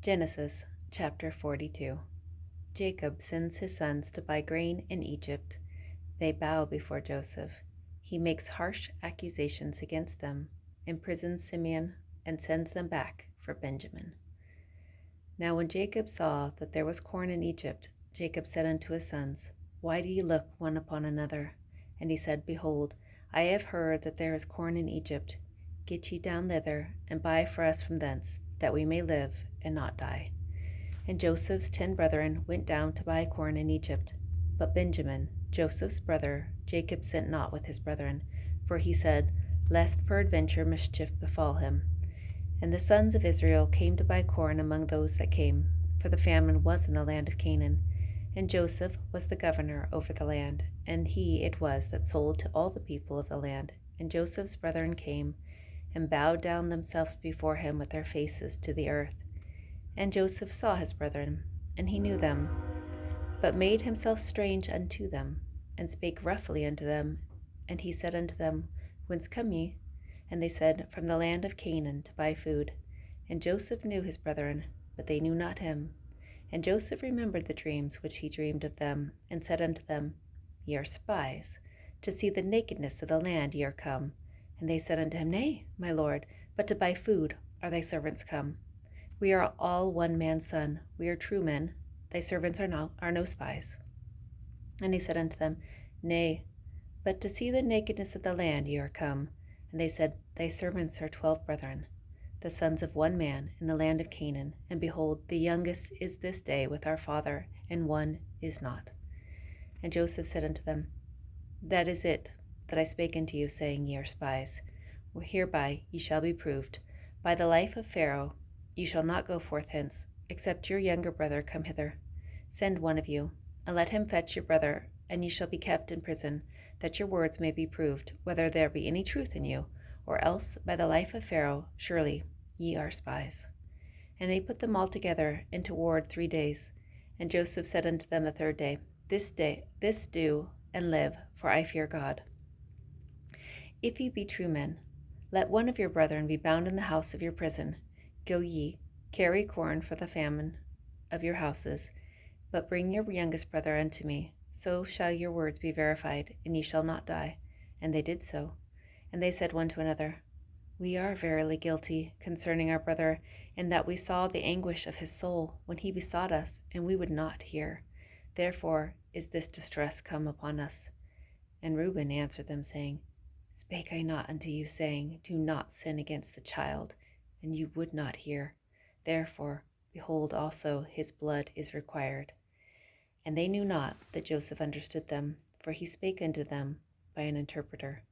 Genesis chapter 42. Jacob sends his sons to buy grain in Egypt. They bow before Joseph. He makes harsh accusations against them, imprisons Simeon, and sends them back for Benjamin. Now when Jacob saw that there was corn in Egypt, Jacob said unto his sons, Why do ye look one upon another? And he said, Behold, I have heard that there is corn in Egypt. Get ye down thither, and buy for us from thence, that we may live and not die. And Joseph's 10 brethren went down to buy corn in Egypt. But Benjamin, Joseph's brother, Jacob sent not with his brethren, for he said, Lest peradventure mischief befall him. And the sons of Israel came to buy corn among those that came, for the famine was in the land of Canaan. And Joseph was the governor over the land, and he it was that sold to all the people of the land. And Joseph's brethren came, and bowed down themselves before him with their faces to the earth. And Joseph saw his brethren, and he knew them, but made himself strange unto them, and spake roughly unto them. And he said unto them, Whence come ye? And they said, From the land of Canaan, to buy food. And Joseph knew his brethren, but they knew not him. And Joseph remembered the dreams which he dreamed of them, and said unto them, Ye are spies, to see the nakedness of the land ye are come. And they said unto him, Nay, my lord, but to buy food are thy servants come. We are all one man's son, we are true men, thy servants are no spies. And he said unto them, Nay, but to see the nakedness of the land ye are come. And they said, Thy servants are 12 brethren, the sons of one man in the land of Canaan, and behold, the youngest is this day with our father, and one is not. And Joseph said unto them, That is it that I spake unto you, saying, Ye are spies. Hereby ye shall be proved. By the life of Pharaoh, you shall not go forth hence, except your younger brother come hither. Send one of you, and let him fetch your brother, and ye shall be kept in prison, that your words may be proved, whether there be any truth in you, or else by the life of Pharaoh, surely ye are spies. And he put them all together into ward 3 days. And Joseph said unto them the 3rd day, This do, and live, for I fear God. If ye be true men, let one of your brethren be bound in the house of your prison. Go ye, carry corn for the famine of your houses, but bring your youngest brother unto me. So shall your words be verified, and ye shall not die. And they did so. And they said one to another, We are verily guilty concerning our brother, in that we saw the anguish of his soul when he besought us, and we would not hear. Therefore is this distress come upon us. And Reuben answered them, saying, Spake I not unto you, saying, Do not sin against the child? And you would not hear. Therefore, behold, also his blood is required. And they knew not that Joseph understood them, for he spake unto them by an interpreter.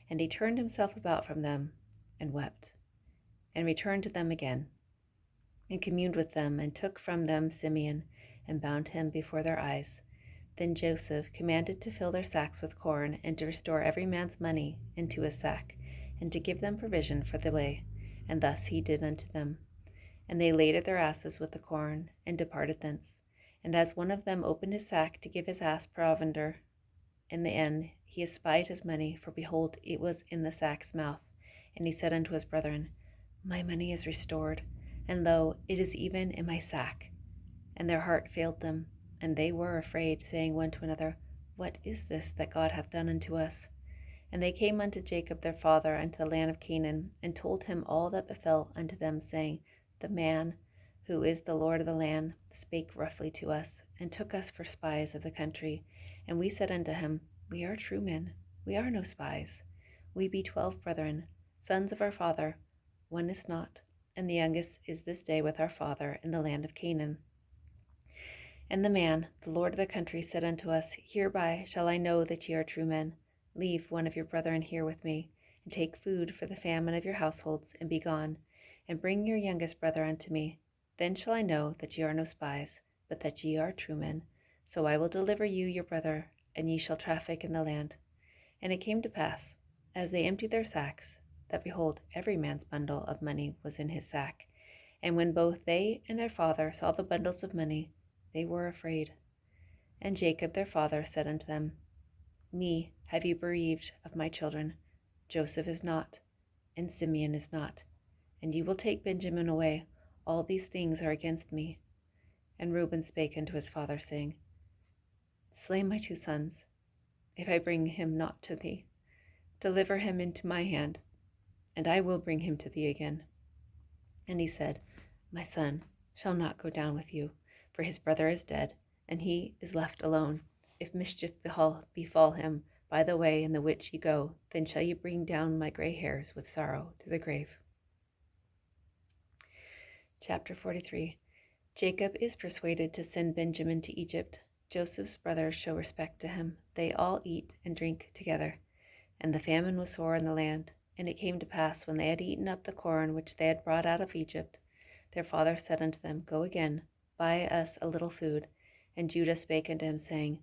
And he turned himself about from them, and wept, and returned to them again, and communed with them, and took from them Simeon, and bound him before their eyes. Then Joseph commanded to fill their sacks with corn, and to restore every man's money into his sack, and to give them provision for the way. And thus he did unto them. And they laded their asses with the corn, and departed thence. And as one of them opened his sack to give his ass provender, in the end he espied his money, for behold, it was in the sack's mouth. And he said unto his brethren, My money is restored, and lo, it is even in my sack. And their heart failed them, and they were afraid, saying one to another, What is this that God hath done unto us? And they came unto Jacob their father unto the land of Canaan, and told him all that befell unto them, saying, The man, who is the Lord of the land, spake roughly to us, and took us for spies of the country. And we said unto him, We are true men, we are no spies. We be 12 brethren, sons of our father, one is not, and the youngest is this day with our father in the land of Canaan. And the man, the Lord of the country, said unto us, Hereby shall I know that ye are true men. Leave one of your brethren here with me, and take food for the famine of your households, and be gone, and bring your youngest brother unto me. Then shall I know that ye are no spies, but that ye are true men. So I will deliver you your brother, and ye shall traffic in the land. And it came to pass, as they emptied their sacks, that behold, every man's bundle of money was in his sack. And when both they and their father saw the bundles of money, they were afraid. And Jacob their father said unto them, Me have ye bereaved of my children. Joseph is not, and Simeon is not. And ye will take Benjamin away, all these things are against me. And Reuben spake unto his father, saying, Slay my 2 sons, if I bring him not to thee. Deliver him into my hand, and I will bring him to thee again. And he said, My son shall not go down with you, for his brother is dead, and he is left alone. If mischief befall him by the way in the which ye go, then shall ye bring down my gray hairs with sorrow to the grave. Chapter 43. Jacob is persuaded to send Benjamin to Egypt. Joseph's brothers show respect to him. They all eat and drink together. And the famine was sore in the land. And it came to pass, when they had eaten up the corn which they had brought out of Egypt, their father said unto them, Go again, buy us a little food. And Judah spake unto him, saying,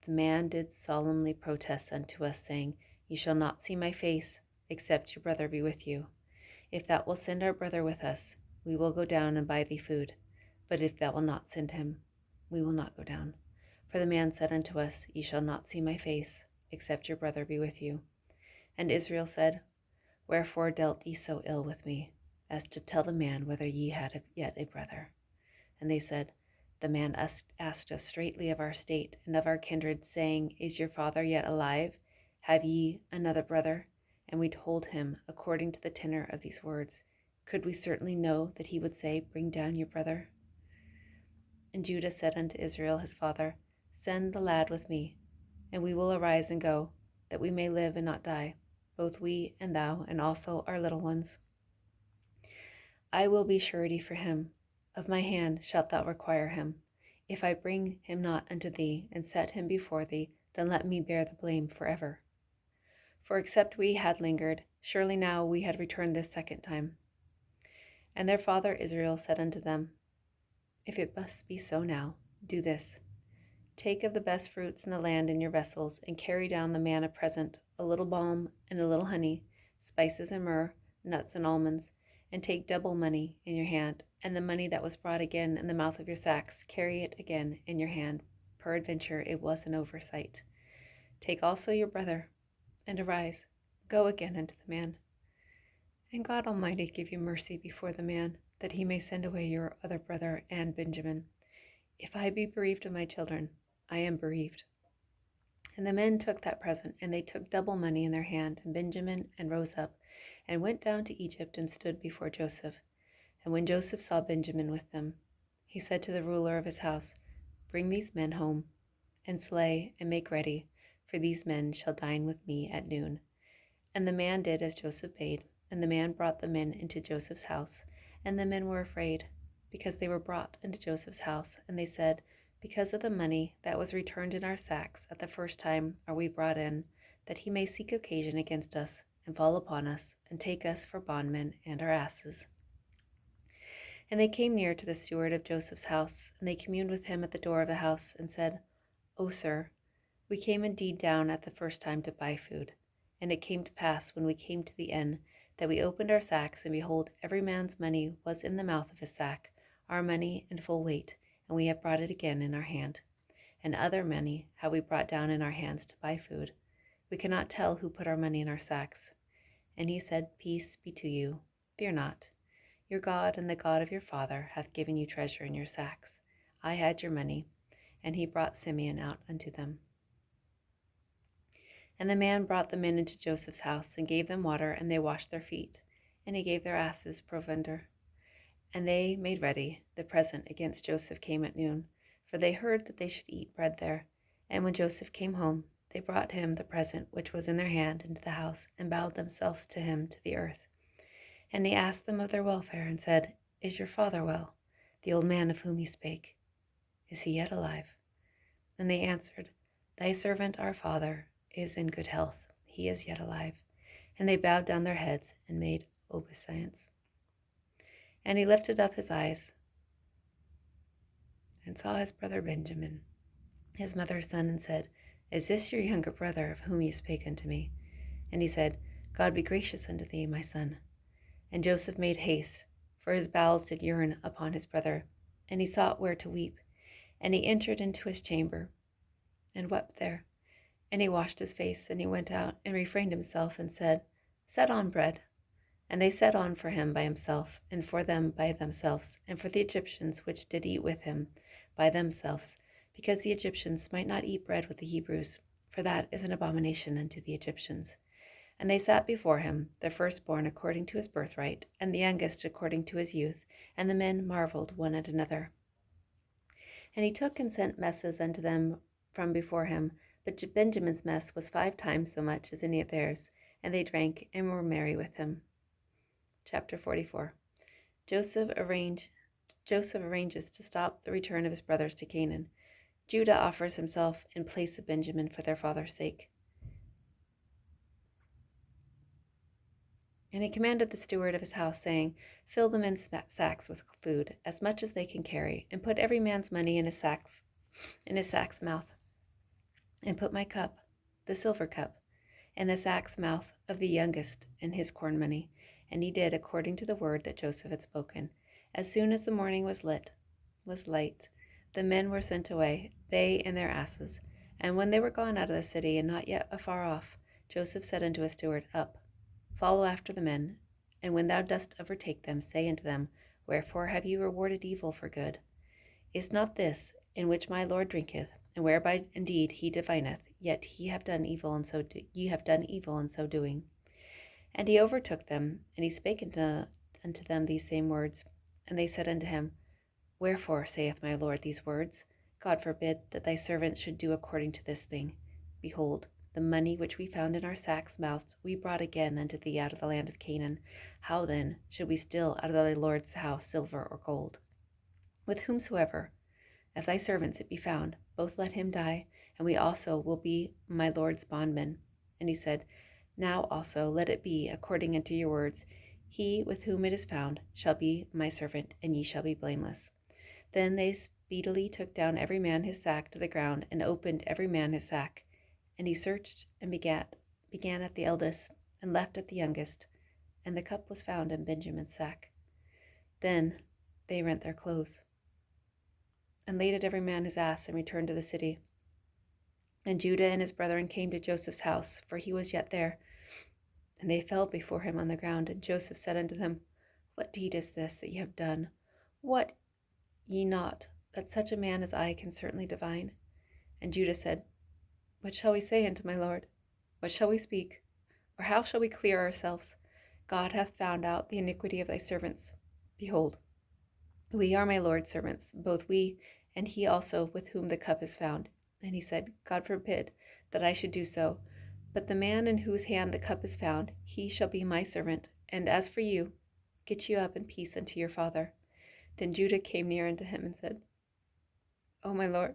The man did solemnly protest unto us, saying, Ye shall not see my face, except your brother be with you. If thou wilt send our brother with us, we will go down and buy thee food. But if thou wilt not send him, we will not go down. For the man said unto us, Ye shall not see my face, except your brother be with you. And Israel said, Wherefore dealt ye so ill with me, as to tell the man whether ye had yet a brother? And they said, The man asked us straitly of our state and of our kindred, saying, Is your father yet alive? Have ye another brother? And we told him according to the tenor of these words. Could we certainly know that he would say, Bring down your brother? And Judah said unto Israel his father, Send the lad with me, and we will arise and go, that we may live and not die, both we and thou, and also our little ones. I will be surety for him. Of my hand shalt thou require him. If I bring him not unto thee, and set him before thee, then let me bear the blame forever. For except we had lingered, surely now we had returned this 2nd time. And their father Israel said unto them, If it must be so now, do this. Take of the best fruits in the land in your vessels, and carry down the man a present, a little balm and a little honey, spices and myrrh, nuts and almonds, and take double money in your hand, and the money that was brought again in the mouth of your sacks, carry it again in your hand. Peradventure it was an oversight. Take also your brother, and arise, go again unto the man. And God Almighty give you mercy before the man, that he may send away your other brother and Benjamin. If I be bereaved of my children, I am bereaved. And the men took that present, and they took double money in their hand, and Benjamin, and rose up, and went down to Egypt, and stood before Joseph. And when Joseph saw Benjamin with them, he said to the ruler of his house, Bring these men home, and slay, and make ready, for these men shall dine with me at noon. And the man did as Joseph bade, and the man brought the men into Joseph's house. And the men were afraid, because they were brought into Joseph's house. And they said, Because of the money that was returned in our sacks at the first time are we brought in, that he may seek occasion against us, and fall upon us, and take us for bondmen and our asses. And they came near to the steward of Joseph's house, and they communed with him at the door of the house, and said, O sir, we came indeed down at the first time to buy food. And it came to pass, when we came to the inn, that we opened our sacks, and behold, every man's money was in the mouth of his sack, our money in full weight, and we have brought it again in our hand. And other money have we brought down in our hands to buy food. We cannot tell who put our money in our sacks. And he said, Peace be to you, fear not. Your God and the God of your father hath given you treasure in your sacks. I had your money. And he brought Simeon out unto them. And the man brought the men into Joseph's house, and gave them water, and they washed their feet. And he gave their asses provender. And they made ready. The present against Joseph came at noon, for they heard that they should eat bread there. And when Joseph came home, they brought him the present which was in their hand into the house, and bowed themselves to him to the earth. And he asked them of their welfare, and said, Is your father well, the old man of whom he spake? Is he yet alive? And they answered, Thy servant our father is in good health, he is yet alive. And they bowed down their heads, and made obeisance. And he lifted up his eyes, and saw his brother Benjamin, his mother's son, and said, Is this your younger brother, of whom you spake unto me? And he said, God be gracious unto thee, my son. And Joseph made haste, for his bowels did yearn upon his brother, and he sought where to weep. And he entered into his chamber, and wept there. And he washed his face, and he went out, and refrained himself, and said, Set on bread. And they set on for him by himself, and for them by themselves, and for the Egyptians which did eat with him by themselves, because the Egyptians might not eat bread with the Hebrews, for that is an abomination unto the Egyptians. And they sat before him, the firstborn according to his birthright, and the youngest according to his youth, and the men marveled one at another. And he took and sent messes unto them from before him, but Benjamin's mess was 5 times so much as any of theirs, and they drank and were merry with him. Chapter 44. Joseph arranges to stop the return of his brothers to Canaan. Judah offers himself in place of Benjamin for their father's sake. And he commanded the steward of his house, saying, Fill the men's sacks with food, as much as they can carry, and put every man's money in his sack's mouth. And put my cup, the silver cup, in the sack's mouth of the youngest, and his corn money. And he did according to the word that Joseph had spoken. As soon as the morning was light, the men were sent away, they and their asses. And when they were gone out of the city, and not yet afar off, Joseph said unto his steward, Up, follow after the men, and when thou dost overtake them, say unto them, Wherefore have ye rewarded evil for good? Is not this in which my Lord drinketh, and whereby indeed he divineth, yet ye have done evil, and so in so doing? And he overtook them, and he spake unto them these same words. And they said unto him, Wherefore saith my Lord these words? God forbid that thy servant should do according to this thing. Behold, the money which we found in our sacks' mouths we brought again unto thee out of the land of Canaan. How then should we steal out of thy Lord's house silver or gold? With whomsoever of thy servants it be found, both let him die, and we also will be my Lord's bondmen. And he said, Now also let it be according unto your words. He with whom it is found shall be my servant, and ye shall be blameless. Then they speedily took down every man his sack to the ground, and opened every man his sack. And he searched and began at the eldest, and left at the youngest, and the cup was found in Benjamin's sack. Then they rent their clothes, and laded every man his ass, and returned to the city. And Judah and his brethren came to Joseph's house, for he was yet there. And they fell before him on the ground. And Joseph said unto them, What deed is this that ye have done? Wot ye not that such a man as I can certainly divine? And Judah said, What shall we say unto my Lord? What shall we speak? Or how shall we clear ourselves? God hath found out the iniquity of thy servants. Behold, we are my Lord's servants, both we and he also with whom the cup is found. And he said, God forbid that I should do so. But the man in whose hand the cup is found, he shall be my servant. And as for you, get you up in peace unto your father. Then Judah came near unto him and said, O my Lord,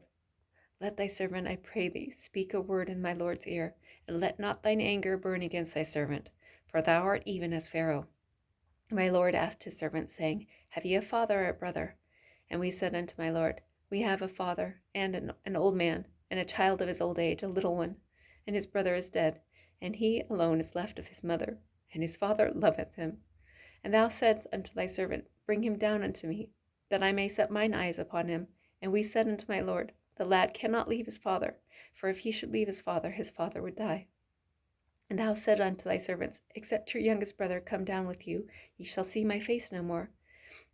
let thy servant, I pray thee, speak a word in my Lord's ear, and let not thine anger burn against thy servant, for thou art even as Pharaoh. My Lord asked his servant, saying, Have ye a father or a brother? And we said unto my Lord, We have a father, and an old man, and a child of his old age, a little one. And his brother is dead, and he alone is left of his mother, and his father loveth him. And thou saidst unto thy servant, Bring him down unto me, that I may set mine eyes upon him. And we said unto my Lord, The lad cannot leave his father, for if he should leave his father would die. And thou said unto thy servants, Except your youngest brother come down with you, ye shall see my face no more.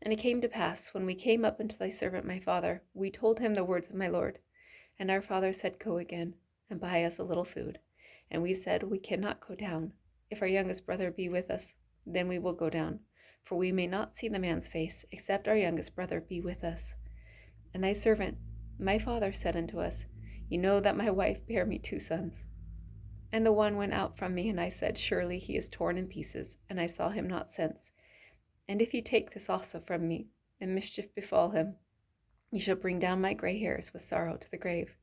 And it came to pass, when we came up unto thy servant my father, we told him the words of my Lord. And our father said, Go again, and buy us a little food. And we said, We cannot go down. If our youngest brother be with us, then we will go down. For we may not see the man's face, except our youngest brother be with us. And thy servant, my father, said unto us, Ye know that my wife bare me 2 sons. And the one went out from me, and I said, Surely he is torn in pieces, and I saw him not since. And if ye take this also from me, and mischief befall him, ye shall bring down my gray hairs with sorrow to the grave.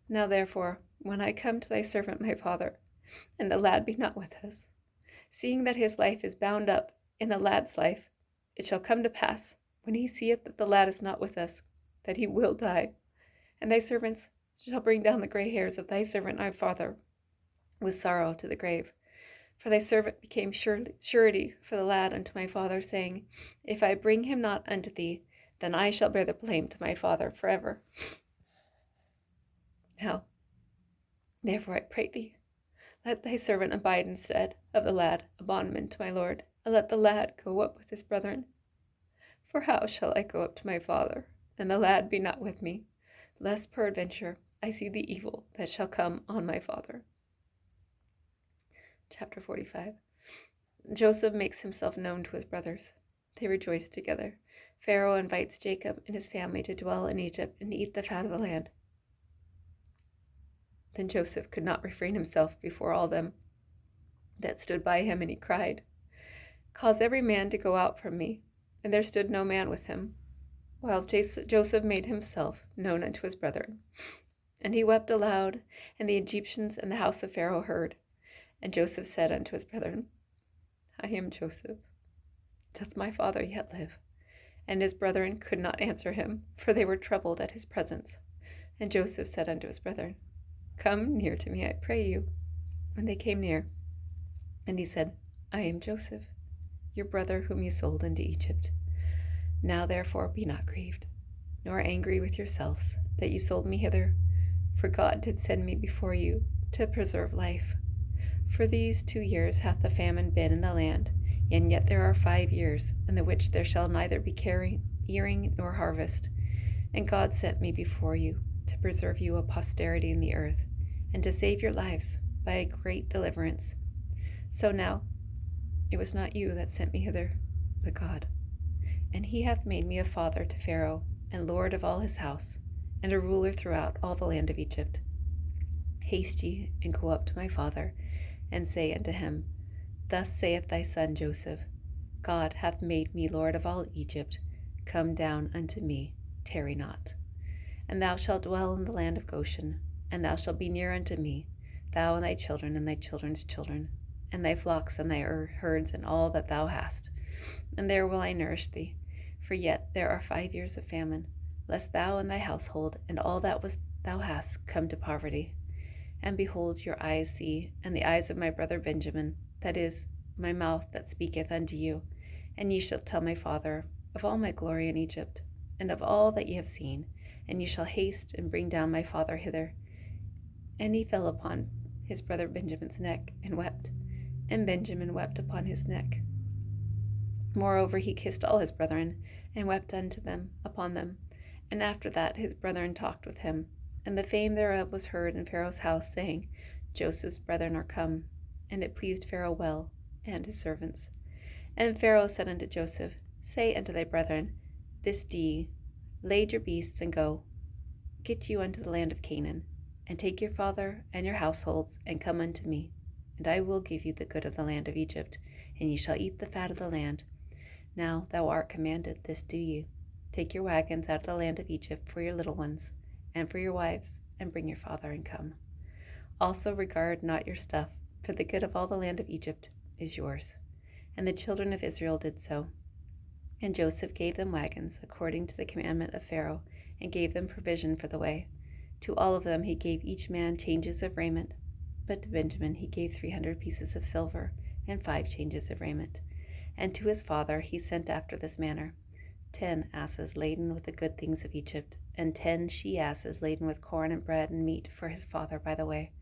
Now therefore, when I come to thy servant my father, and the lad be not with us, seeing that his life is bound up in the lad's life, it shall come to pass, when he seeth that the lad is not with us, that he will die. And thy servants shall bring down the gray hairs of thy servant my father with sorrow to the grave. For thy servant became surety for the lad unto my father, saying, If I bring him not unto thee, then I shall bear the blame to my father forever. Now, therefore I pray thee, let thy servant abide instead of the lad, a bondman to my Lord, and let the lad go up with his brethren. For how shall I go up to my father, and the lad be not with me, lest peradventure I see the evil that shall come on my father?" Chapter 45. Joseph makes himself known to his brothers. They rejoice together. Pharaoh invites Jacob and his family to dwell in Egypt and eat the fat of the land. Then Joseph could not refrain himself before all them that stood by him, and he cried, "Cause every man to go out from me." And there stood no man with him, while Joseph made himself known unto his brethren. And he wept aloud, and the Egyptians and the house of Pharaoh heard. And Joseph said unto his brethren, "I am Joseph. Doth my father yet live?" And his brethren could not answer him, for they were troubled at his presence. And Joseph said unto his brethren, "Come near to me, I pray you." And they came near. And he said, "I am Joseph, your brother whom you sold into Egypt. Now therefore be not grieved, nor angry with yourselves, that you sold me hither, for God did send me before you to preserve life. For these 2 years hath the famine been in the land, and yet there are 5 years, in the which there shall neither be earing nor harvest. And God sent me before you, to preserve you a posterity in the earth, and to save your lives by a great deliverance. So now it was not you that sent me hither, but God. And he hath made me a father to Pharaoh, and lord of all his house, and a ruler throughout all the land of Egypt. Haste ye, and go up to my father, and say unto him, Thus saith thy son Joseph, God hath made me lord of all Egypt. Come down unto me, tarry not. And thou shalt dwell in the land of Goshen, and thou shalt be near unto me, thou and thy children and thy children's children, and thy flocks and thy herds and all that thou hast. And there will I nourish thee. For yet there are 5 years of famine, lest thou and thy household and all that thou hast come to poverty. And behold, your eyes see, and the eyes of my brother Benjamin, that is, my mouth that speaketh unto you. And ye shall tell my father of all my glory in Egypt, and of all that ye have seen, and ye shall haste and bring down my father hither. And he fell upon his brother Benjamin's neck, and wept, and Benjamin wept upon his neck. Moreover, he kissed all his brethren, and wept upon them. And after that his brethren talked with him, and the fame thereof was heard in Pharaoh's house, saying, Joseph's brethren are come. And it pleased Pharaoh well, and his servants. And Pharaoh said unto Joseph, Say unto thy brethren, This day lade your beasts, and go, get you unto the land of Canaan, and take your father and your households, and come unto me, and I will give you the good of the land of Egypt, and ye shall eat the fat of the land. Now thou art commanded, this do ye. Take your wagons out of the land of Egypt for your little ones, and for your wives, and bring your father, and come. Also regard not your stuff, for the good of all the land of Egypt is yours. And the children of Israel did so. And Joseph gave them wagons, according to the commandment of Pharaoh, and gave them provision for the way. To all of them he gave each man changes of raiment, but to Benjamin he gave 300 pieces of silver, and 5 changes of raiment. And to his father he sent after this manner, 10 asses laden with the good things of Egypt, and 10 she-asses laden with corn and bread and meat for his father by the way.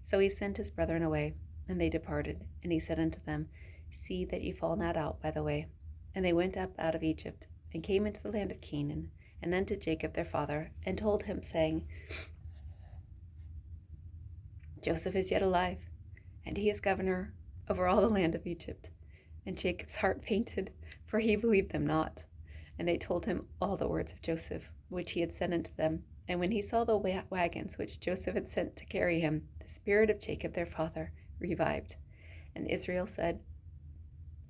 So he sent his brethren away, and they departed. And he said unto them, See that ye fall not out by the way. And they went up out of Egypt, and came into the land of Canaan, and unto Jacob their father, and told him, saying, Joseph is yet alive, and he is governor over all the land of Egypt. And Jacob's heart fainted, for he believed them not. And they told him all the words of Joseph, which he had said unto them. And when he saw the wagons which Joseph had sent to carry him, the spirit of Jacob their father revived. And Israel said,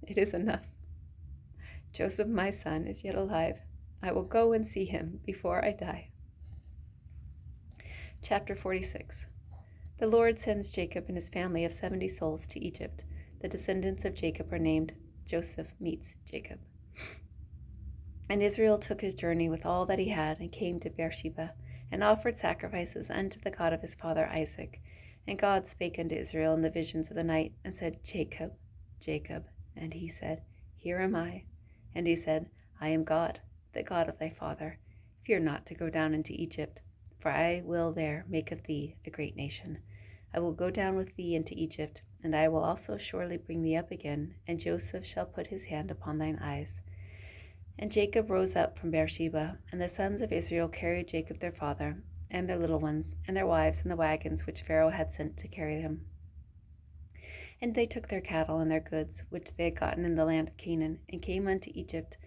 It is enough. Joseph my son is yet alive. I will go and see him before I die. Chapter 46. The Lord sends Jacob and his family of 70 souls to Egypt. The descendants of Jacob are named. Joseph meets Jacob. And Israel took his journey with all that he had, and came to Beersheba, and offered sacrifices unto the God of his father Isaac. And God spake unto Israel in the visions of the night, and said, Jacob, Jacob. And he said, Here am I. And he said, I am God, the God of thy father. Fear not to go down into Egypt, for I will there make of thee a great nation. I will go down with thee into Egypt, and I will also surely bring thee up again, and Joseph shall put his hand upon thine eyes. And Jacob rose up from Beersheba, and the sons of Israel carried Jacob their father, and their little ones, and their wives, in the wagons which Pharaoh had sent to carry them. And they took their cattle and their goods, which they had gotten in the land of Canaan, and came into Egypt,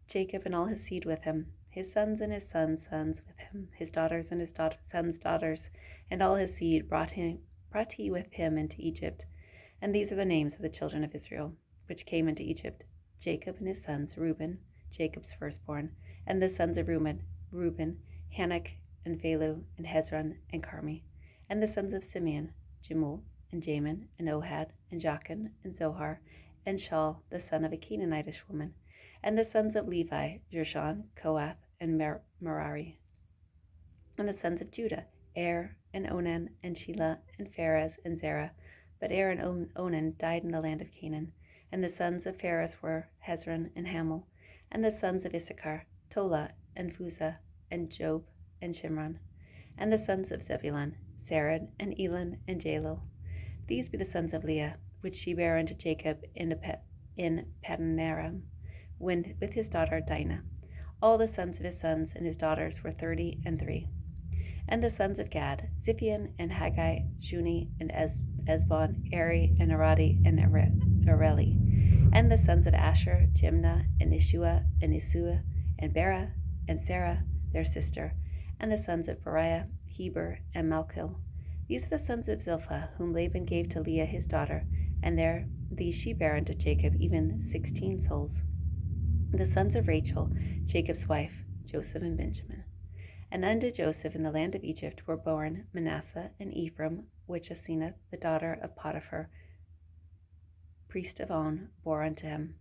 Jacob and all his seed with him, his sons and his sons' sons with him, his daughters and his sons' daughters, and all his seed brought he with him into Egypt. And these are the names of the children of Israel, which came into Egypt: Jacob and his sons, Reuben, Jacob's firstborn, and the sons of Reuben, Hanok, and Phalu, and Hezron, and Carmi, and the sons of Simeon, Jemuel, and Jamin, and Ohad, and Jachin, and Zohar, and Shaul, the son of a Canaanitish woman, and the sons of Levi, Gershon, Kohath, and Merari. And the sons of Judah, and Onan, and Shelah, and Pharez, and Zerah. But and Onan died in the land of Canaan. And the sons of Pharez were Hezron and Hamul. And the sons of Issachar, Tola, and Phuzah, and Job, and Shimron. And the sons of Zebulun, Sarad, and Elon, and Jalil. These be the sons of Leah, which she bare unto Jacob in Padanaram, with his daughter Dinah. All the sons of his sons and his daughters were 33. And the sons of Gad, Ziphion, and Haggai, Shuni, and Esbon, Eri, and Aradi, and Areli. And the sons of Asher, Jimnah, and Ishua, and Isua, and Bera, and Sarah, their sister. And the sons of Beriah, Heber, and Malchil. These are the sons of Zilpah, whom Laban gave to Leah his daughter, and these she bare unto Jacob, even 16 souls. The sons of Rachel, Jacob's wife, Joseph and Benjamin. And unto Joseph in the land of Egypt were born Manasseh and Ephraim, which Asenath, the daughter of Potiphar, priest of On, bore unto him.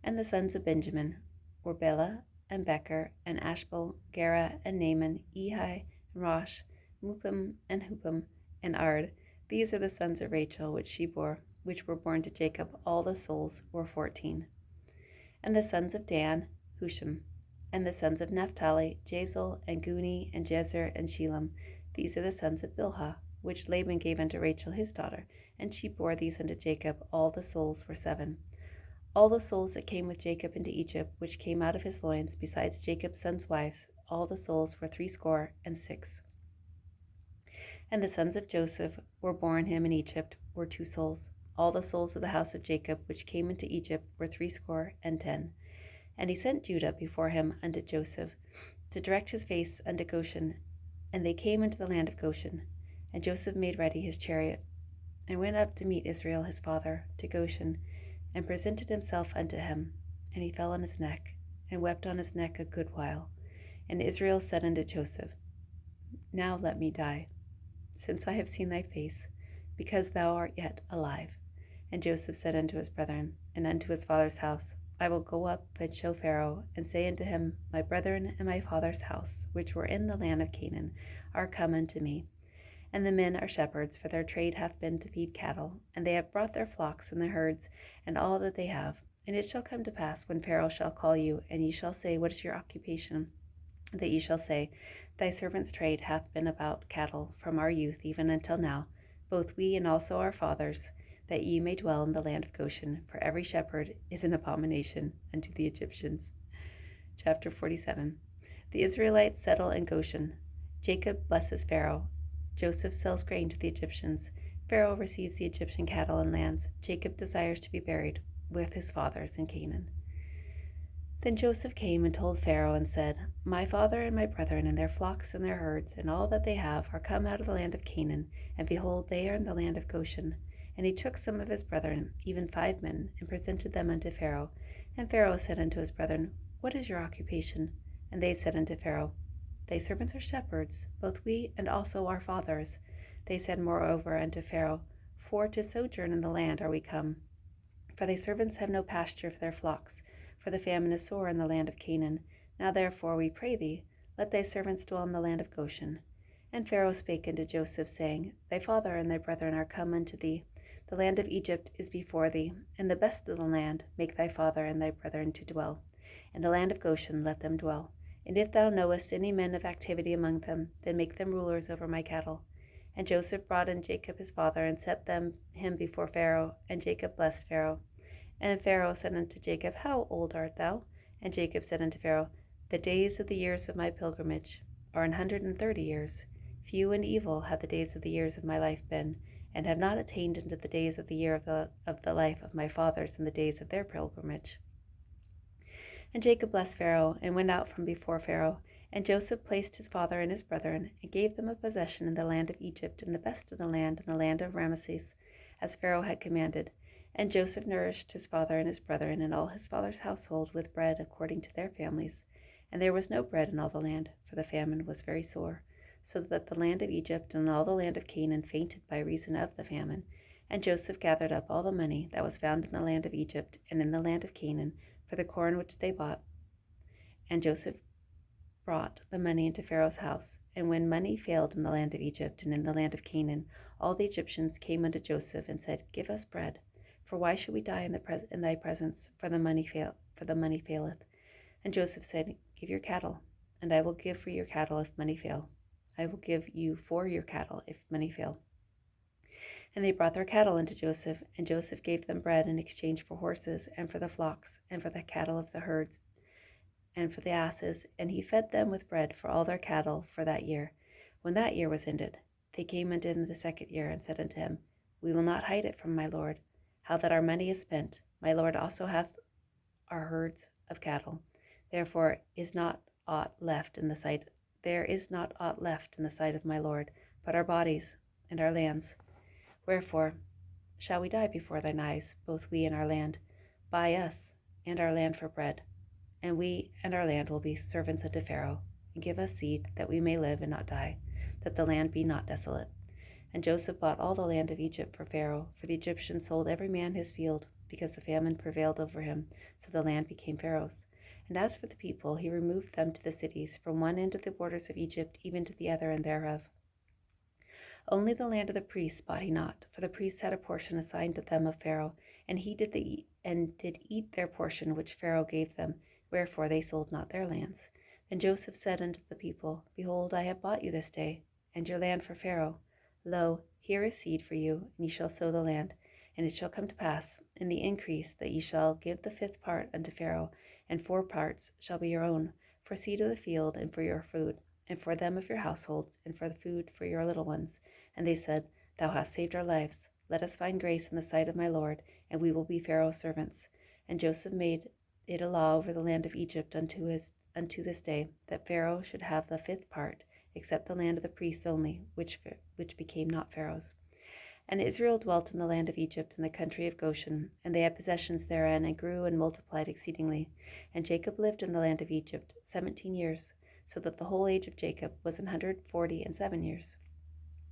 And the sons of Benjamin were Bela, and Becher, and Ashbel, Gera, and Naaman, Ehi, and Rosh, Mupim, and Hupim, and Ard. These are the sons of Rachel, which she bore, which were born to Jacob. All the souls were 14. And the sons of Dan, Hushim. And the sons of Naphtali, Jazel, and Guni, and Jezer, and Shelam. These are the sons of Bilhah, which Laban gave unto Rachel his daughter, and she bore these unto Jacob. All the souls were 7. All the souls that came with Jacob into Egypt, which came out of his loins, besides Jacob's sons' wives, all the souls were 66. And the sons of Joseph were born him in Egypt were 2 souls. All the souls of the house of Jacob, which came into Egypt, were 70. And he sent Judah before him unto Joseph, to direct his face unto Goshen. And they came into the land of Goshen. And Joseph made ready his chariot, and went up to meet Israel his father, to Goshen, and presented himself unto him. And he fell on his neck, and wept on his neck a good while. And Israel said unto Joseph, Now let me die, since I have seen thy face, because thou art yet alive. And Joseph said unto his brethren, and unto his father's house, I will go up and show Pharaoh, and say unto him, My brethren and my father's house, which were in the land of Canaan, are come unto me. And the men are shepherds, for their trade hath been to feed cattle, and they have brought their flocks and their herds, and all that they have. And it shall come to pass, when Pharaoh shall call you, and ye shall say, What is your occupation? That ye shall say, Thy servant's trade hath been about cattle, from our youth even until now, both we and also our fathers, that ye may dwell in the land of Goshen, for every shepherd is an abomination unto the Egyptians. Chapter 47. The Israelites settle in Goshen. Jacob blesses Pharaoh. Joseph sells grain to the Egyptians. Pharaoh receives the Egyptian cattle and lands. Jacob desires to be buried with his fathers in Canaan. Then Joseph came and told Pharaoh and said, My father and my brethren and their flocks and their herds and all that they have are come out of the land of Canaan, and behold, they are in the land of Goshen. And he took some of his brethren, even 5 men, and presented them unto Pharaoh. And Pharaoh said unto his brethren, What is your occupation? And they said unto Pharaoh, Thy servants are shepherds, both we and also our fathers. They said moreover unto Pharaoh, For to sojourn in the land are we come. For thy servants have no pasture for their flocks, for the famine is sore in the land of Canaan. Now therefore, we pray thee, let thy servants dwell in the land of Goshen. And Pharaoh spake unto Joseph, saying, Thy father and thy brethren are come unto thee. The land of Egypt is before thee, and the best of the land make thy father and thy brethren to dwell. In the land of Goshen let them dwell. And if thou knowest any men of activity among them, then make them rulers over my cattle. And Joseph brought in Jacob his father, and set him before Pharaoh. And Jacob blessed Pharaoh. And Pharaoh said unto Jacob, How old art thou? And Jacob said unto Pharaoh, The days of the years of my pilgrimage are 130 years. Few and evil have the days of the years of my life been, and have not attained unto the days of the year of the life of my fathers in the days of their pilgrimage. And Jacob blessed Pharaoh, and went out from before Pharaoh. And Joseph placed his father and his brethren, and gave them a possession in the land of Egypt, and the best of the land, in the land of Ramesses, as Pharaoh had commanded. And Joseph nourished his father and his brethren and all his father's household with bread according to their families. And there was no bread in all the land, for the famine was very sore, so that the land of Egypt and all the land of Canaan fainted by reason of the famine. And Joseph gathered up all the money that was found in the land of Egypt and in the land of Canaan for the corn which they bought. And Joseph brought the money into Pharaoh's house. And when money failed in the land of Egypt and in the land of Canaan, all the Egyptians came unto Joseph and said, Give us bread, for why should we die in thy presence? For the money faileth. And Joseph said, Give your cattle, and I will give for your cattle if money fail. I will give you for your cattle if money fail. And they brought their cattle unto Joseph, and Joseph gave them bread in exchange for horses, and for the flocks, and for the cattle of the herds, and for the asses, and he fed them with bread for all their cattle for that year. When that year was ended, they came unto him the second year, and said unto him, We will not hide it from my lord, how that our money is spent. My lord also hath our herds of cattle. Therefore is not aught left in the sight. There is not aught left in the sight of my lord, but our bodies and our lands. Wherefore shall we die before thine eyes, both we and our land? Buy us and our land for bread, and we and our land will be servants unto Pharaoh, and give us seed, that we may live and not die, that the land be not desolate. And Joseph bought all the land of Egypt for Pharaoh, for the Egyptians sold every man his field, because the famine prevailed over him, so the land became Pharaoh's. And as for the people, he removed them to the cities, from one end of the borders of Egypt even to the other end thereof. Only the land of the priests bought he not, for the priests had a portion assigned to them of Pharaoh, and did eat their portion which Pharaoh gave them, wherefore they sold not their lands. Then Joseph said unto the people, Behold, I have bought you this day, and your land for Pharaoh. Lo, here is seed for you, and ye shall sow the land. And it shall come to pass, in the increase, that ye shall give the fifth part unto Pharaoh, and 4 parts shall be your own, for seed of the field, and for your food, and for them of your households, and for the food for your little ones. And they said, Thou hast saved our lives. Let us find grace in the sight of my lord, and we will be Pharaoh's servants. And Joseph made it a law over the land of Egypt unto this day, that Pharaoh should have the 5th part, except the land of the priests only, which became not Pharaoh's. And Israel dwelt in the land of Egypt, in the country of Goshen, and they had possessions therein, and grew and multiplied exceedingly. And Jacob lived in the land of Egypt 17 years, so that the whole age of Jacob was 147 years.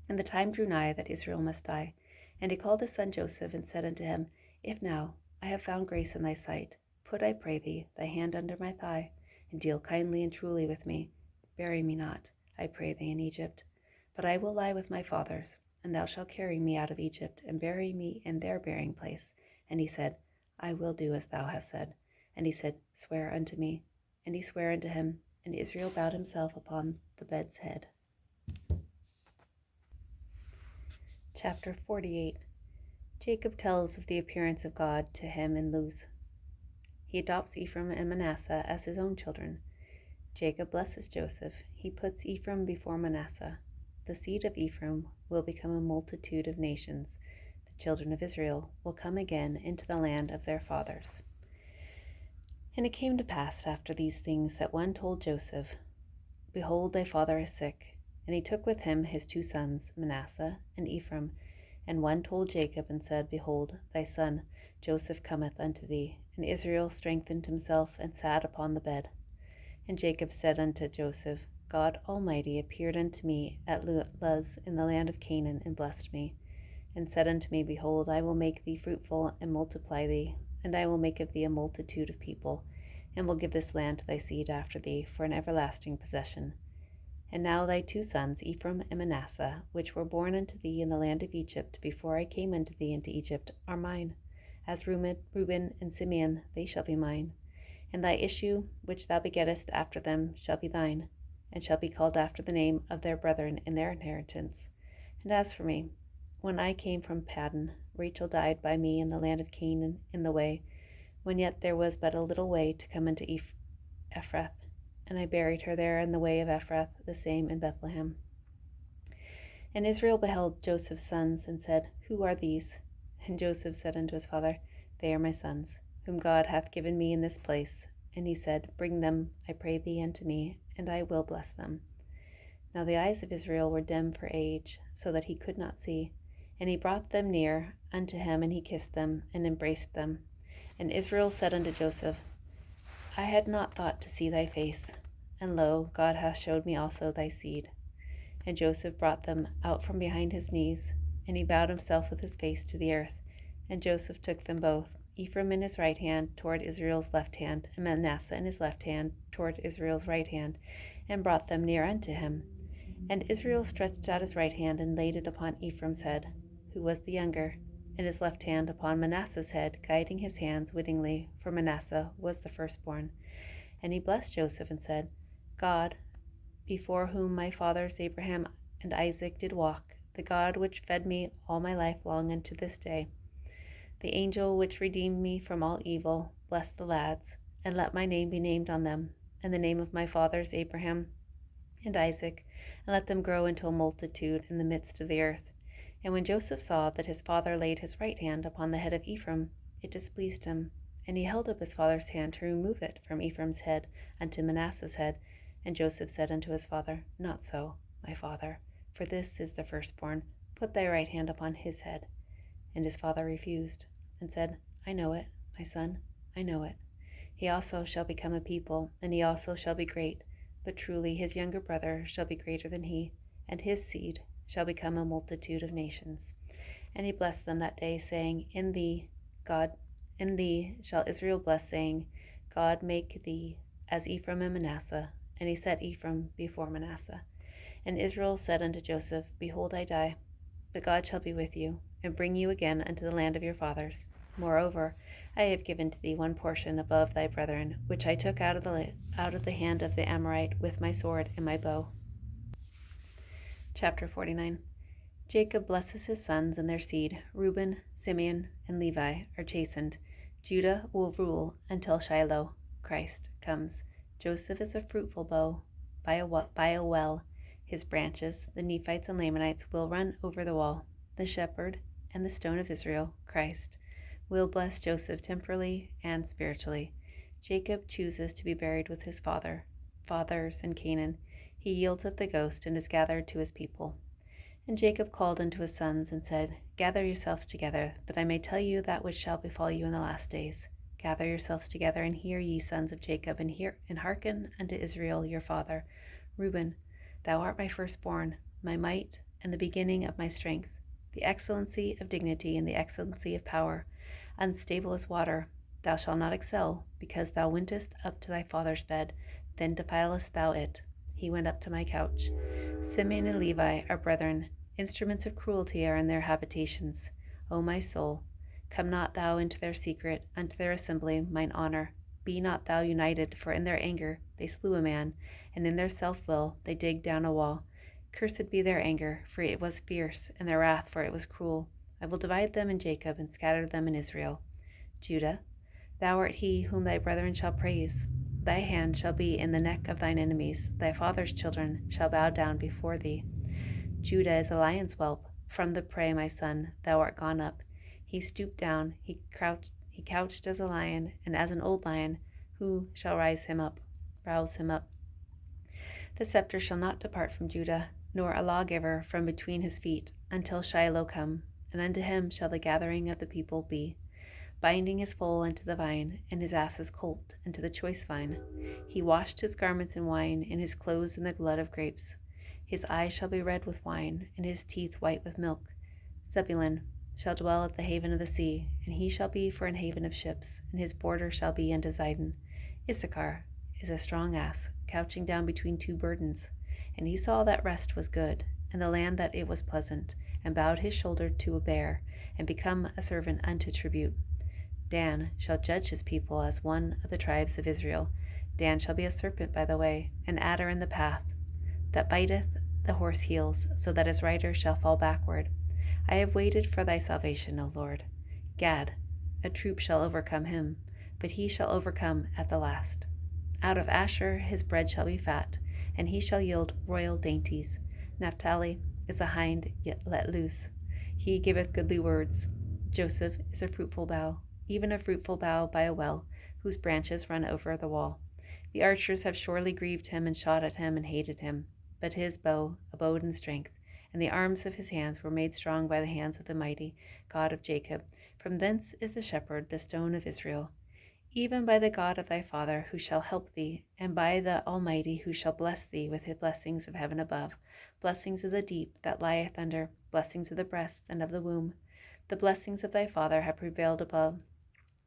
And the time drew nigh that Israel must die. And he called his son Joseph, and said unto him, If now I have found grace in thy sight, put, I pray thee, thy hand under my thigh, and deal kindly and truly with me. Bury me not, I pray thee, in Egypt, but I will lie with my fathers, and thou shalt carry me out of Egypt, and bury me in their burying place. And he said, I will do as thou hast said. And he said, Swear unto me. And he sware unto him, and Israel bowed himself upon the bed's head. Chapter 48. Jacob tells of the appearance of God to him in Luz. He adopts Ephraim and Manasseh as his own children. Jacob blesses Joseph. He puts Ephraim before Manasseh. The seed of Ephraim will become a multitude of nations. The children of Israel will come again into the land of their fathers. And it came to pass after these things that one told Joseph, Behold, thy father is sick. And he took with him his 2 sons, Manasseh and Ephraim. And one told Jacob and said, Behold, thy son Joseph cometh unto thee. And Israel strengthened himself and sat upon the bed. And Jacob said unto Joseph, God Almighty appeared unto me at Luz in the land of Canaan, and blessed me, and said unto me, Behold, I will make thee fruitful and multiply thee, and I will make of thee a multitude of people, and will give this land to thy seed after thee for an everlasting possession. And now thy 2 sons, Ephraim and Manasseh, which were born unto thee in the land of Egypt, before I came unto thee into Egypt, are mine. As Reuben and Simeon, they shall be mine. And thy issue, which thou begettest after them, shall be thine, and shall be called after the name of their brethren in their inheritance. And as for me, when I came from Paddan, Rachel died by me in the land of Canaan in the way, when yet there was but a little way to come into Ephrath, and I buried her there in the way of Ephrath, the same in Bethlehem. And Israel beheld Joseph's sons, and said, Who are these? And Joseph said unto his father, They are my sons, whom God hath given me in this place. And he said, Bring them, I pray thee, unto me, and I will bless them. Now the eyes of Israel were dim for age, so that he could not see. And he brought them near unto him, and he kissed them, and embraced them. And Israel said unto Joseph, I had not thought to see thy face, and lo, God hath showed me also thy seed. And Joseph brought them out from behind his knees, and he bowed himself with his face to the earth. And Joseph took them both, Ephraim in his right hand toward Israel's left hand, and Manasseh in his left hand toward Israel's right hand, and brought them near unto him. And Israel stretched out his right hand, and laid it upon Ephraim's head, who was the younger, and his left hand upon Manasseh's head, guiding his hands wittingly, for Manasseh was the firstborn. And he blessed Joseph, and said, God, before whom my fathers Abraham and Isaac did walk, the God which fed me all my life long unto this day, the angel which redeemed me from all evil, bless the lads, and let my name be named on them, and the name of my fathers Abraham and Isaac, and let them grow into a multitude in the midst of the earth. And when Joseph saw that his father laid his right hand upon the head of Ephraim, it displeased him, and he held up his father's hand to remove it from Ephraim's head unto Manasseh's head. And Joseph said unto his father, Not so, my father, for this is the firstborn. Put thy right hand upon his head. And his father refused, and said, I know it, my son, I know it. He also shall become a people, and he also shall be great. But truly his younger brother shall be greater than he, and his seed shall become a multitude of nations. And he blessed them that day, saying, In thee shall Israel bless, saying, God make thee as Ephraim and Manasseh. And he set Ephraim before Manasseh. And Israel said unto Joseph, Behold, I die, but God shall be with you, and bring you again unto the land of your fathers. Moreover, I have given to thee one portion above thy brethren, which I took out of the hand of the Amorite with my sword and my bow. Chapter 49. Jacob blesses his sons and their seed. Reuben, Simeon, and Levi are chastened. Judah will rule until Shiloh, Christ, comes. Joseph is a fruitful bow by a well. His branches, the Nephites and Lamanites, will run over the wall. The shepherd and the stone of Israel, Christ, will bless Joseph temporally and spiritually. Jacob chooses to be buried with his fathers in Canaan. He yields up the ghost and is gathered to his people. And Jacob called unto his sons and said, Gather yourselves together, that I may tell you that which shall befall you in the last days. Gather yourselves together, and hear, ye sons of Jacob, and hearken unto Israel your father. Reuben, thou art my firstborn, my might, and the beginning of my strength, the excellency of dignity and the excellency of power. Unstable as water, thou shalt not excel, because thou wentest up to thy father's bed, then defilest thou it. He went up to my couch. Simeon and Levi are brethren, instruments of cruelty are in their habitations. O my soul, come not thou into their secret, unto their assembly, mine honor. Be not thou united, for in their anger they slew a man, and in their self-will they digged down a wall. Cursed be their anger, for it was fierce, and their wrath, for it was cruel. I will divide them in Jacob, and scatter them in Israel. Judah, thou art he whom thy brethren shall praise. Thy hand shall be in the neck of thine enemies. Thy father's children shall bow down before thee. Judah is a lion's whelp. From the prey, my son, thou art gone up. He stooped down, he couched as a lion, and as an old lion, who shall rouse him up? The scepter shall not depart from Judah, nor a lawgiver from between his feet, until Shiloh come, and unto him shall the gathering of the people be. Binding his foal into the vine, and his ass's colt into the choice vine. He washed his garments in wine, and his clothes in the blood of grapes. His eyes shall be red with wine, and his teeth white with milk. Zebulun shall dwell at the haven of the sea, and he shall be for an haven of ships, and his border shall be unto Zidon. Issachar is a strong ass, couching down between two burdens. And he saw that rest was good, and the land that it was pleasant, and bowed his shoulder to a bear, and become a servant unto tribute. Dan shall judge his people as one of the tribes of Israel. Dan shall be a serpent by the way, an adder in the path, that biteth the horse heels, so that his rider shall fall backward. I have waited for thy salvation, O Lord. Gad, a troop shall overcome him, but he shall overcome at the last. Out of Asher his bread shall be fat, and he shall yield royal dainties. Naphtali is a hind yet let loose. He giveth goodly words. Joseph is a fruitful bough, even a fruitful bough by a well, whose branches run over the wall. The archers have surely grieved him and shot at him and hated him. But his bow abode in strength, and the arms of his hands were made strong by the hands of the mighty God of Jacob. From thence is the shepherd, the stone of Israel. Even by the God of thy father, who shall help thee, and by the Almighty, who shall bless thee with his blessings of heaven above, blessings of the deep that lieth under, blessings of the breasts and of the womb. The blessings of thy father have prevailed above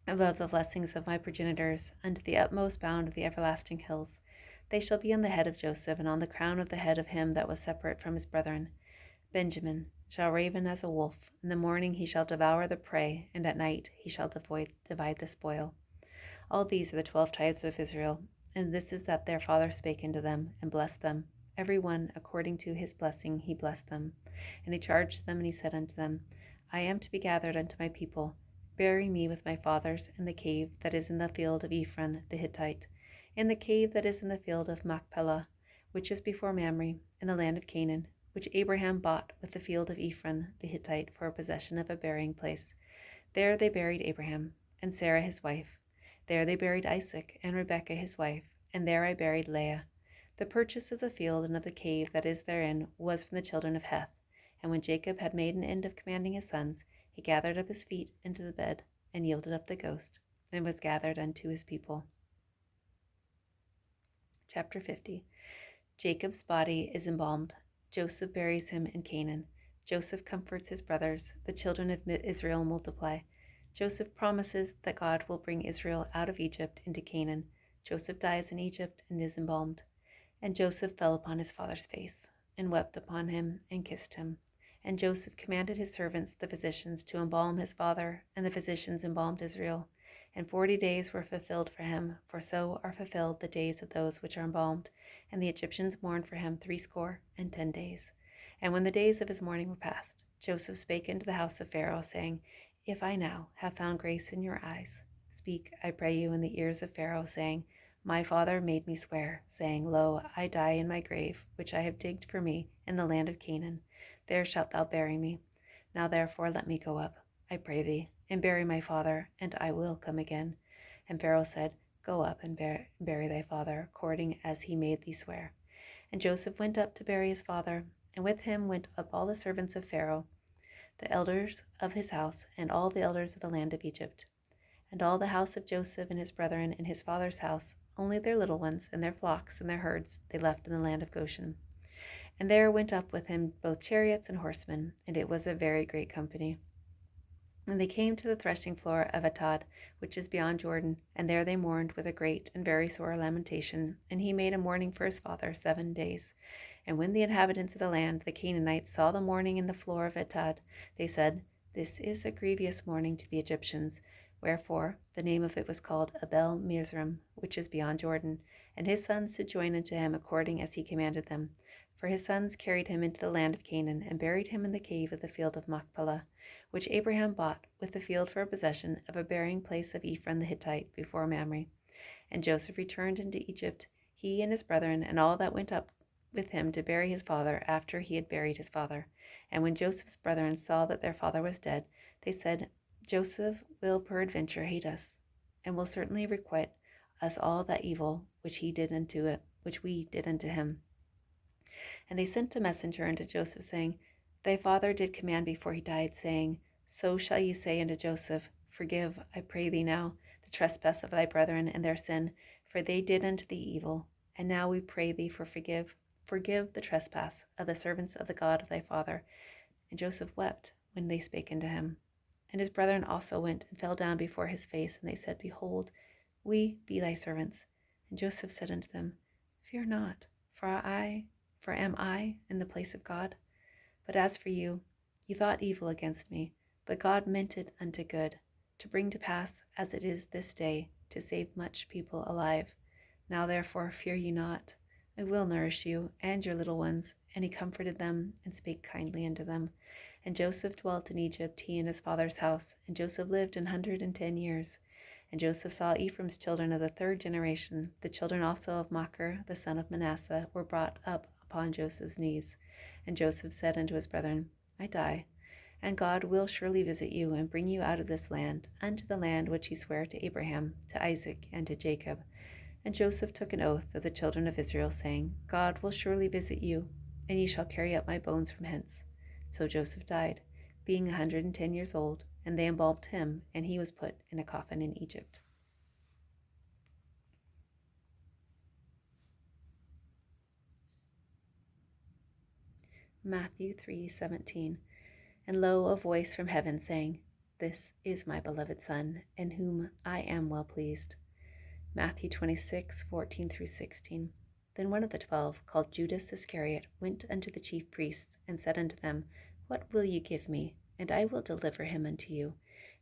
the blessings of my progenitors, unto the utmost bound of the everlasting hills. They shall be on the head of Joseph, and on the crown of the head of him that was separate from his brethren. Benjamin shall raven as a wolf. In the morning he shall devour the prey, and at night he shall divide the spoil. All these are the 12 tribes of Israel, and this is that their father spake unto them, and blessed them. Every one according to his blessing he blessed them. And he charged them, and he said unto them, I am to be gathered unto my people. Bury me with my fathers in the cave that is in the field of Ephron the Hittite, in the cave that is in the field of Machpelah, which is before Mamre, in the land of Canaan, which Abraham bought with the field of Ephron the Hittite for a possession of a burying place. There they buried Abraham, and Sarah his wife. There they buried Isaac, and Rebekah his wife, and there I buried Leah. The purchase of the field and of the cave that is therein was from the children of Heth. And when Jacob had made an end of commanding his sons, he gathered up his feet into the bed, and yielded up the ghost, and was gathered unto his people. Chapter 50. Jacob's body is embalmed. Joseph buries him in Canaan. Joseph comforts his brothers. The children of Israel multiply. Joseph promises that God will bring Israel out of Egypt into Canaan. Joseph dies in Egypt and is embalmed. And Joseph fell upon his father's face, and wept upon him, and kissed him. And Joseph commanded his servants, the physicians, to embalm his father, and the physicians embalmed Israel. And 40 days were fulfilled for him, for so are fulfilled the days of those which are embalmed. And the Egyptians mourned for him 60 days. And when the days of his mourning were past, Joseph spake into the house of Pharaoh, saying, If I now have found grace in your eyes, speak, I pray you, in the ears of Pharaoh, saying, My father made me swear, saying, Lo, I die in my grave, which I have digged for me in the land of Canaan. There shalt thou bury me. Now therefore let me go up, I pray thee, and bury my father, and I will come again. And Pharaoh said, Go up and bury thy father, according as he made thee swear. And Joseph went up to bury his father, and with him went up all the servants of Pharaoh, the elders of his house, and all the elders of the land of Egypt. And all the house of Joseph and his brethren in his father's house, only their little ones, and their flocks, and their herds, they left in the land of Goshen. And there went up with him both chariots and horsemen, and it was a very great company. And they came to the threshing floor of Atad, which is beyond Jordan, and there they mourned with a great and very sore lamentation. And he made a mourning for his father 7 days. And when the inhabitants of the land, the Canaanites, saw the mourning in the floor of Atad, they said, This is a grievous mourning to the Egyptians. Wherefore the name of it was called Abel Mizraim, which is beyond Jordan. And his sons did join unto him according as he commanded them. For his sons carried him into the land of Canaan, and buried him in the cave of the field of Machpelah, which Abraham bought with the field for a possession of a burying place of Ephron the Hittite before Mamre. And Joseph returned into Egypt, he and his brethren, and all that went up with him to bury his father after he had buried his father. And when Joseph's brethren saw that their father was dead, they said, Joseph will peradventure hate us, and will certainly requite us all that evil which we did unto him. And they sent a messenger unto Joseph, saying, Thy father did command before he died, saying, So shall ye say unto Joseph, Forgive, I pray thee now, the trespass of thy brethren and their sin, for they did unto thee evil. And now we pray thee forgive the trespass of the servants of the God of thy father. And Joseph wept when they spake unto him. And his brethren also went and fell down before his face, and they said, Behold, we be thy servants. And Joseph said unto them, Fear not, for am I in the place of God? But as for you, ye thought evil against me, but God meant it unto good, to bring to pass, as it is this day, to save much people alive. Now therefore fear ye not, I will nourish you and your little ones. And he comforted them and spake kindly unto them. And Joseph dwelt in Egypt, he and his father's house. And Joseph lived 110 years. And Joseph saw Ephraim's children of the third generation. The children also of Machir, the son of Manasseh, were brought up upon Joseph's knees. And Joseph said unto his brethren, I die, and God will surely visit you, and bring you out of this land, unto the land which he sware to Abraham, to Isaac, and to Jacob. And Joseph took an oath of the children of Israel, saying, God will surely visit you, and ye shall carry up my bones from hence. So Joseph died, being 110 years old, and they embalmed him, and he was put in a coffin in Egypt. Matthew 3:17. And lo, a voice from heaven saying, This is my beloved Son, in whom I am well pleased. Matthew 26:14-16. Then one of the 12, called Judas Iscariot, went unto the chief priests, and said unto them, What will ye give me? And I will deliver him unto you.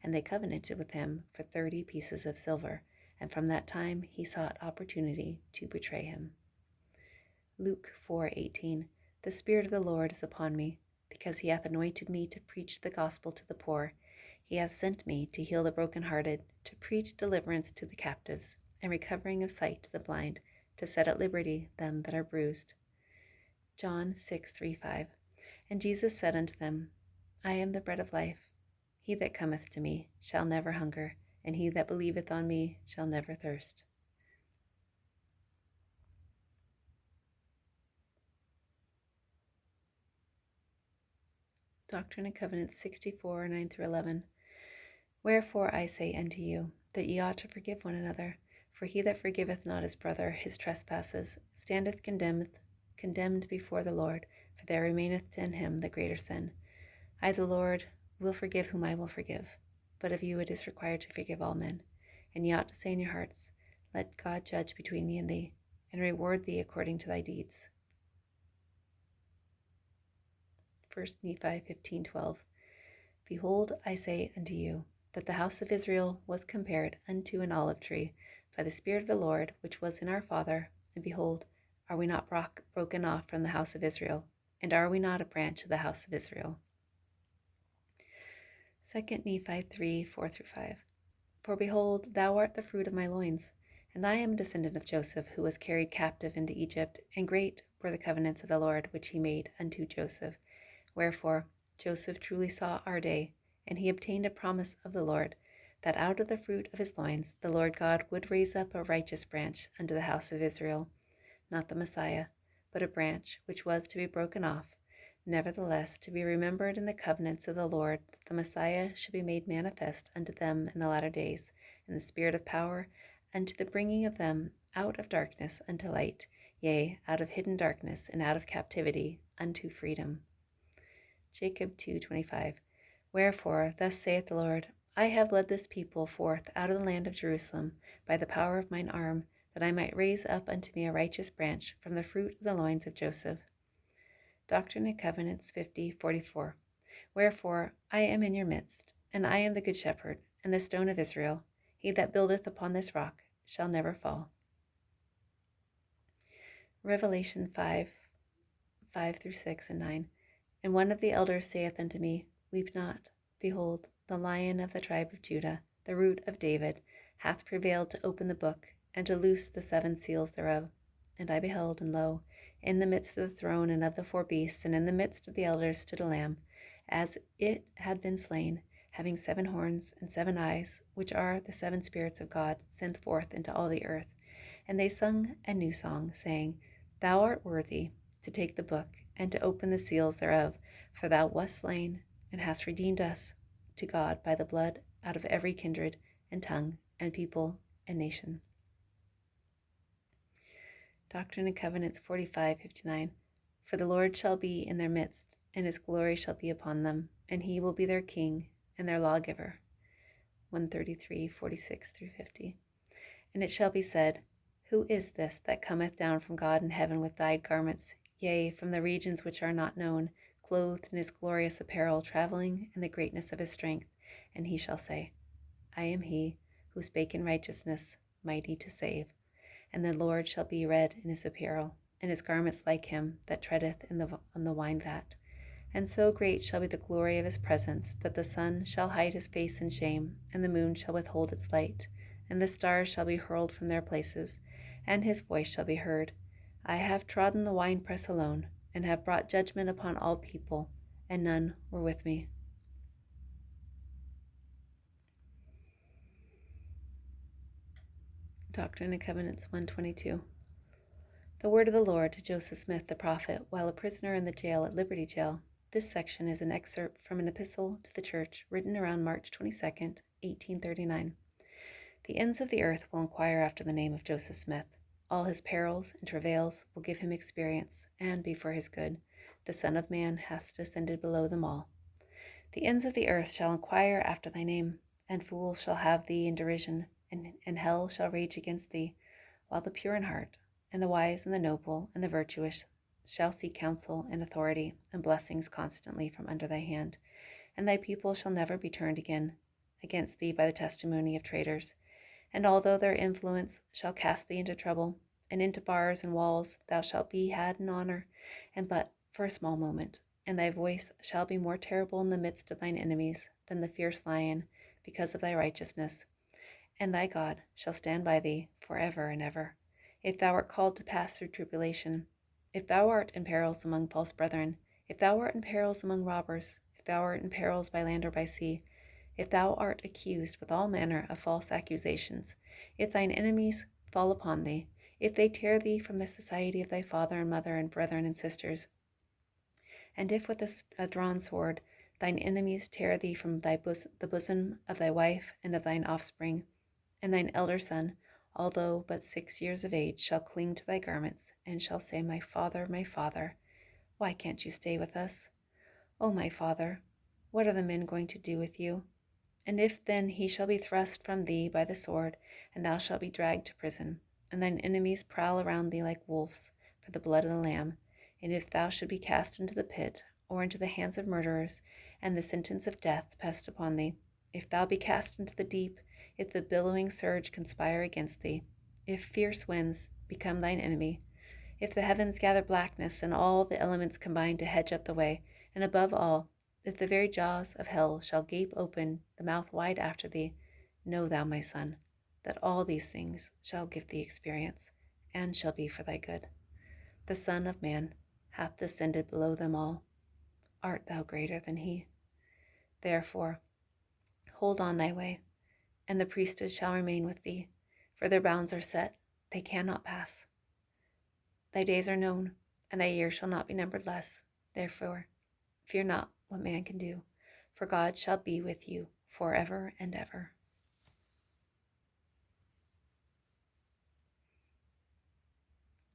And they covenanted with him for 30 pieces of silver, and from that time he sought opportunity to betray him. Luke 4:18. The Spirit of the Lord is upon me, because he hath anointed me to preach the gospel to the poor. He hath sent me to heal the brokenhearted, to preach deliverance to the captives, and recovering of sight to the blind, to set at liberty them that are bruised. John 6:3-5. And Jesus said unto them, I am the bread of life. He that cometh to me shall never hunger, and he that believeth on me shall never thirst. Doctrine and Covenants 64, 9-11. Wherefore I say unto you, that ye ought to forgive one another. For he that forgiveth not his brother his trespasses standeth condemned before the Lord, for there remaineth in him the greater sin. I, the Lord, will forgive whom I will forgive. But of you it is required to forgive all men. And ye ought to say in your hearts, Let God judge between me and thee, and reward thee according to thy deeds. 1 Nephi 15:12. Behold, I say unto you, that the house of Israel was compared unto an olive tree by the Spirit of the Lord, which was in our father. And behold, are we not broken off from the house of Israel? And are we not a branch of the house of Israel? 2 Nephi 3:4-5. For behold, thou art the fruit of my loins, and I am a descendant of Joseph, who was carried captive into Egypt, and great were the covenants of the Lord which he made unto Joseph. Wherefore Joseph truly saw our day, and he obtained a promise of the Lord, that out of the fruit of his loins the Lord God would raise up a righteous branch unto the house of Israel, not the Messiah, but a branch which was to be broken off, nevertheless to be remembered in the covenants of the Lord, that the Messiah should be made manifest unto them in the latter days, in the spirit of power, unto the bringing of them out of darkness unto light, yea, out of hidden darkness and out of captivity unto freedom. Jacob 2:25. Wherefore, thus saith the Lord, I have led this people forth out of the land of Jerusalem by the power of mine arm, that I might raise up unto me a righteous branch from the fruit of the loins of Joseph. Doctrine and Covenants 50:44. Wherefore I am in your midst, and I am the good shepherd, and the stone of Israel. He that buildeth upon this rock shall never fall. Revelation 5:5-6 and 9. And one of the elders saith unto me, Weep not. Behold, the Lion of the tribe of Judah, the root of David, hath prevailed to open the book, and to loose the 7 seals thereof. And I beheld, and lo, in the midst of the throne and of the 4 beasts, and in the midst of the elders, stood a lamb, as it had been slain, having 7 horns and 7 eyes, which are the 7 spirits of God, sent forth into all the earth. And they sung a new song, saying, Thou art worthy to take the book, and to open the seals thereof, for thou wast slain, and hast redeemed us to God by the blood out of every kindred, and tongue, and people, and nation. Doctrine and Covenants 45:59. For the Lord shall be in their midst, and his glory shall be upon them, and he will be their king, and their lawgiver. 133:46-50. And it shall be said, Who is this that cometh down from God in heaven with dyed garments, yea, from the regions which are not known, clothed in his glorious apparel, traveling in the greatness of his strength? And he shall say, I am he who spake in righteousness, mighty to save. And the Lord shall be read in his apparel, and his garments like him that treadeth on the wine vat. And so great shall be the glory of his presence, that the sun shall hide his face in shame, and the moon shall withhold its light, and the stars shall be hurled from their places, and his voice shall be heard. I have trodden the winepress alone, and have brought judgment upon all people, and none were with me. Doctrine and Covenants 122. The word of the Lord to Joseph Smith the prophet while a prisoner in the jail at Liberty Jail. This section is an excerpt from an epistle to the church written around March 22nd, 1839. The ends of the earth will inquire after the name of Joseph Smith. All his perils and travails will give him experience, and be for his good. The Son of Man hath descended below them all. The ends of the earth shall inquire after thy name, and fools shall have thee in derision, and hell shall rage against thee, while the pure in heart, and the wise and the noble and the virtuous shall seek counsel and authority and blessings constantly from under thy hand, and thy people shall never be turned again against thee by the testimony of traitors. And although their influence shall cast thee into trouble, and into bars and walls, thou shalt be had in honor, and but for a small moment, and thy voice shall be more terrible in the midst of thine enemies than the fierce lion, because of thy righteousness. And thy God shall stand by thee for ever and ever. If thou art called to pass through tribulation, if thou art in perils among false brethren, if thou art in perils among robbers, if thou art in perils by land or by sea, if thou art accused with all manner of false accusations, if thine enemies fall upon thee, if they tear thee from the society of thy father and mother and brethren and sisters, and if with a drawn sword thine enemies tear thee from the bosom of thy wife and of thine offspring, and thine elder son, although but 6 years of age, shall cling to thy garments, and shall say, my father, why can't you stay with us? O my father, what are the men going to do with you? And if then he shall be thrust from thee by the sword, and thou shalt be dragged to prison, and thine enemies prowl around thee like wolves for the blood of the Lamb, and if thou should be cast into the pit, or into the hands of murderers, and the sentence of death pressed upon thee, if thou be cast into the deep, if the billowing surge conspire against thee, if fierce winds become thine enemy, if the heavens gather blackness, and all the elements combine to hedge up the way, and above all, if the very jaws of hell shall gape open the mouth wide after thee, know thou, my son, that all these things shall give thee experience, and shall be for thy good. The Son of Man hath descended below them all. Art thou greater than he? Therefore, hold on thy way, and the priesthood shall remain with thee, for their bounds are set, they cannot pass. Thy days are known, and thy years shall not be numbered less. Therefore, fear not what man can do, for God shall be with you forever and ever.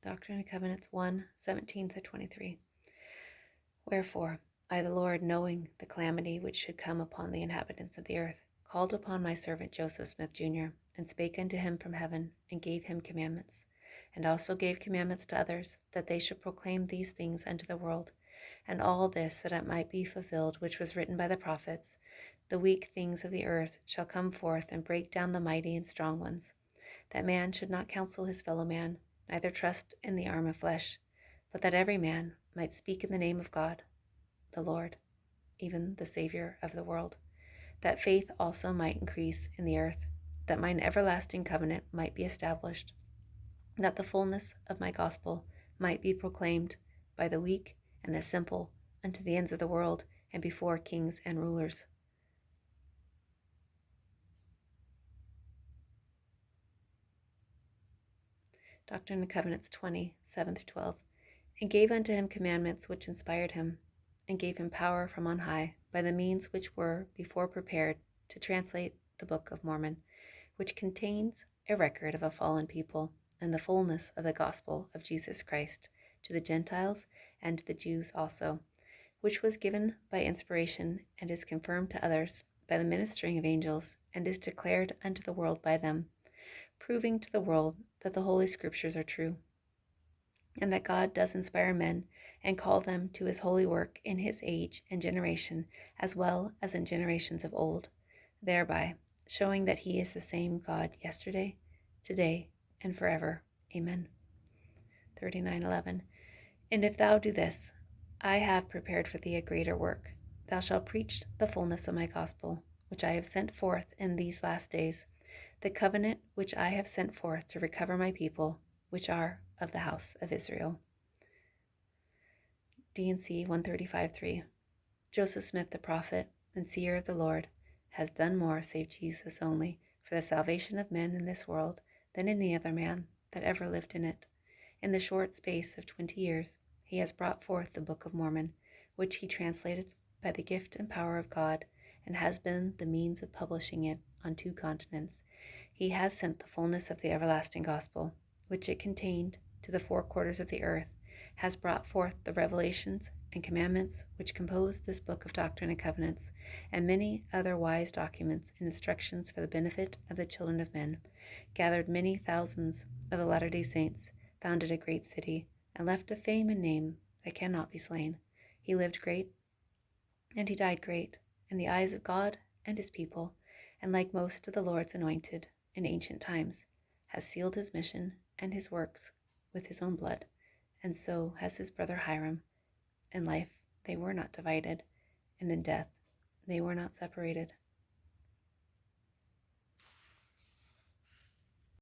Doctrine and Covenants 1:17-23. Wherefore, I the Lord, knowing the calamity which should come upon the inhabitants of the earth, called upon my servant Joseph Smith, Jr., and spake unto him from heaven, and gave him commandments, and also gave commandments to others, that they should proclaim these things unto the world, and all this that it might be fulfilled which was written by the prophets, the weak things of the earth shall come forth and break down the mighty and strong ones, that man should not counsel his fellow man, neither trust in the arm of flesh, but that every man might speak in the name of God, the Lord, even the Savior of the world, that faith also might increase in the earth, that mine everlasting covenant might be established, that the fullness of my gospel might be proclaimed by the weak and the simple unto the ends of the world, and before kings and rulers. Doctrine and Covenants 20:7-12. And gave unto him commandments which inspired him, and gave him power from on high, by the means which were before prepared, to translate the Book of Mormon, which contains a record of a fallen people, and the fullness of the gospel of Jesus Christ, to the Gentiles and to the Jews also, which was given by inspiration, and is confirmed to others by the ministering of angels, and is declared unto the world by them, proving to the world that the Holy Scriptures are true, and that God does inspire men and call them to his holy work in his age and generation, as well as in generations of old, thereby showing that he is the same God yesterday, today, and forever. Amen. 39:11. And if thou do this, I have prepared for thee a greater work. Thou shalt preach the fullness of my gospel, which I have sent forth in these last days, the covenant which I have sent forth to recover my people, which are of the house of Israel. D&C 135:3. Joseph Smith, the prophet and seer of the Lord, has done more, save Jesus only, for the salvation of men in this world than any other man that ever lived in it. In the short space of 20 years, he has brought forth the Book of Mormon, which he translated by the gift and power of God, and has been the means of publishing it on 2 continents. He has sent the fullness of the everlasting gospel, which it contained, to the 4 quarters of the earth, has brought forth the revelations and commandments which compose this book of Doctrine and Covenants, and many other wise documents and instructions for the benefit of the children of men, gathered many thousands of the Latter-day Saints, founded a great city, and left a fame and name that cannot be slain. He lived great, and he died great, in the eyes of God and his people, and like most of the Lord's anointed in ancient times, has sealed his mission and his works with his own blood, and so has his brother Hyrum. In life they were not divided, and in death they were not separated.